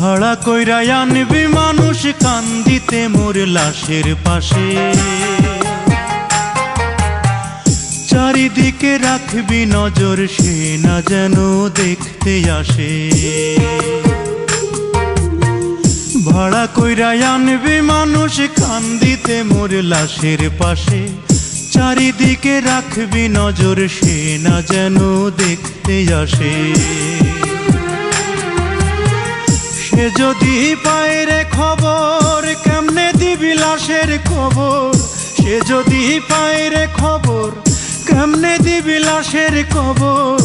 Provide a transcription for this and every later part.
ভাড়া কইরা আনবি মানুষ কান্দিতে মোর লাশের পাশে, চারিদিকে রাখবি নজর সে না যেন দেখতে আসে। ভাড়া কইরা আনবি মানুষ কান্দিতে মোর লাশের পাশে, চারিদিকে রাখবি নজর সে না যেন দেখতে আসে। সে যদি পায় রে খবর কেমনে দিবি লাশের খবর, সে যদি পায় রে খবর কেমনে দিবি লাশের খবর।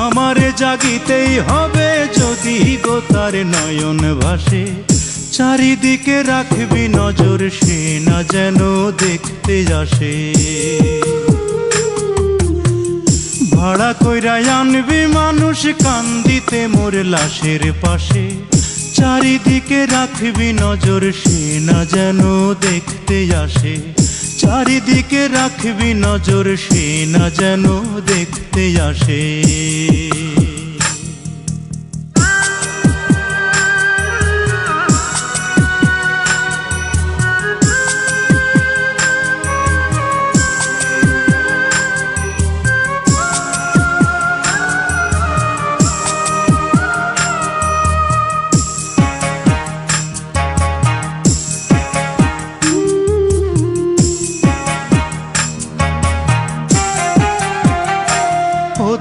আমারে জাগিতেই হবে যদি গো তার নয়ন ভাসে, চারিদিকে রাখবি নজর সে না যেন দেখতে আসে। ভাড়া কইরা আনবি মানুষ কান্দিতে মোর লাশের পাশে, চারিদিকে রাখবি নজর সে না যেন দেখতে আসে। চারিদিকে রাখবি নজর সে না যেন দেখতে আসে।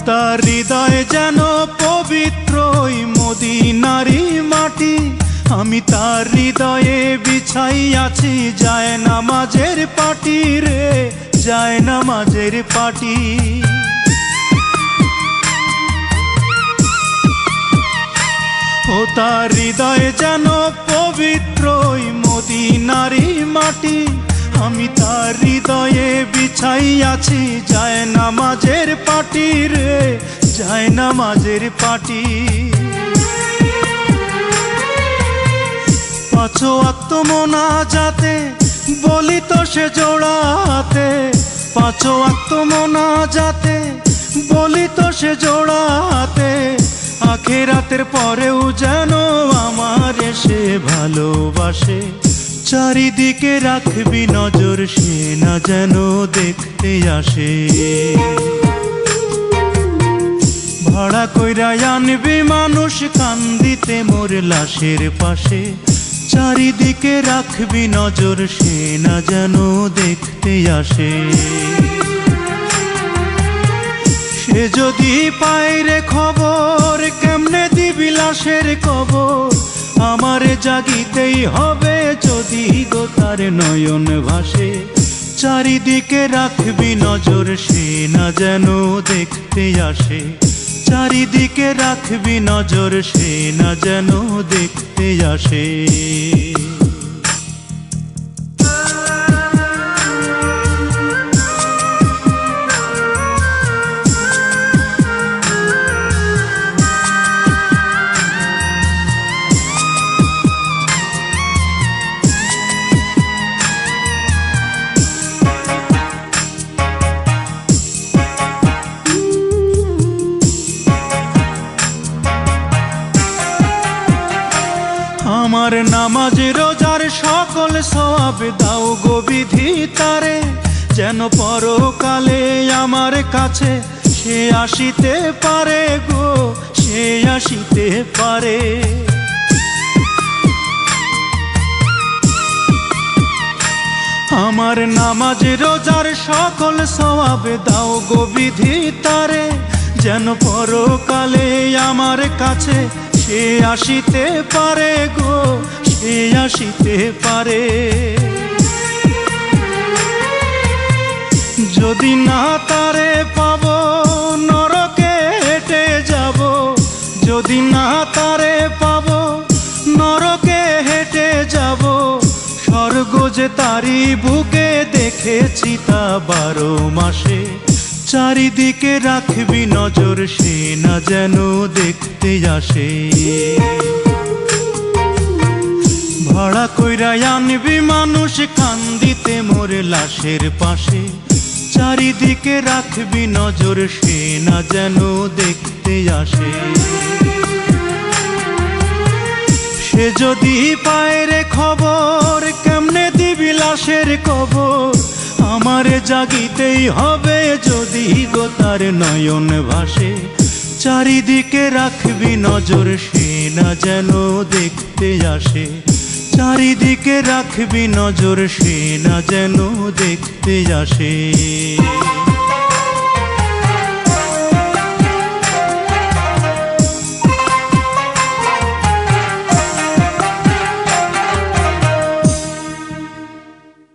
তার হৃদয় যেন পবিত্র মদিনারি মাটি, আমি তার হৃদয়ে বিছাই আছি যায় নামাজের পাটি রে, যায় নামাজের পাটি। ও তার হৃদয় যেন পবিত্র মদিনারি মাটি, আমি তার হৃদয়ে বিছাই আছি যায় নামাজের পাটি রে, যায় নামাজের পাটি। পাঁচ ওয়াক্ত মোনাজাতে বলি তো সে জোড়াতে, পাঁচ ওয়াক্ত মোনাজাতে বলি তো সে জোড়াতে। আখিরাতের পরেও যেন আমার সে ভালোবাসে, চারিদিকে রাখবি নজর সে না যেন দেখতে আসে। ভাড়া কইরা আনবি মানুষ কান্দিতে মোর লাশের পাশে, চারিদিকে রাখবি নজর সে না যেন দেখতে আসে। সে যদি পায় রে খবর কেমনে দিবি লাশের খবর, আমারে জাগিতেই হবে যদি গো তার নয়ন ভাসে। চারিদিকে রাখবি নজর সে না যেন দেখতে আসে, চারিদিকে রাখবি নজর সে না যেন দেখতে আসে। আমার নামাজ রোজার সকল সওয়াব দাও গো বিধি তারে, যেন পরকালে আমার কাছে সে আসিতে পারে গো, সে আসিতে পারে। আমার নামাজ রোজার সকল সওয়াব দাও গো বিধি তারে, যেন পরকালে আমার কাছে সে আসিতে পারে গো, সে আসিতে পারে। যদি না তারে পাব নরকে হেঁটে যাব, যদি না তারে পাব নরকে হেঁটে যাব। স্বর্গ যে তারি বুকে দেখেছি তা 12 মাসে, চারিদিকে রাখবি নজর সে না যেন দেখতে আসে। ভাড়া কইরা আনবি মানুষ কান্দিতে মোর লাশের পাশে, চারিদিকে রাখবি নজর সে না যেন দেখতে আসে। সে যদি পায় রে খবর কেমনে দিবি লাশের কবর, আমারে জাগিতেই হবে যদি গো তার নয়ন ভাসে। চারিদিকে রাখবি নজর সে না যেন দেখতে আসে, চারিদিকে রাখবি নজর সে না যেন দেখতে আসে।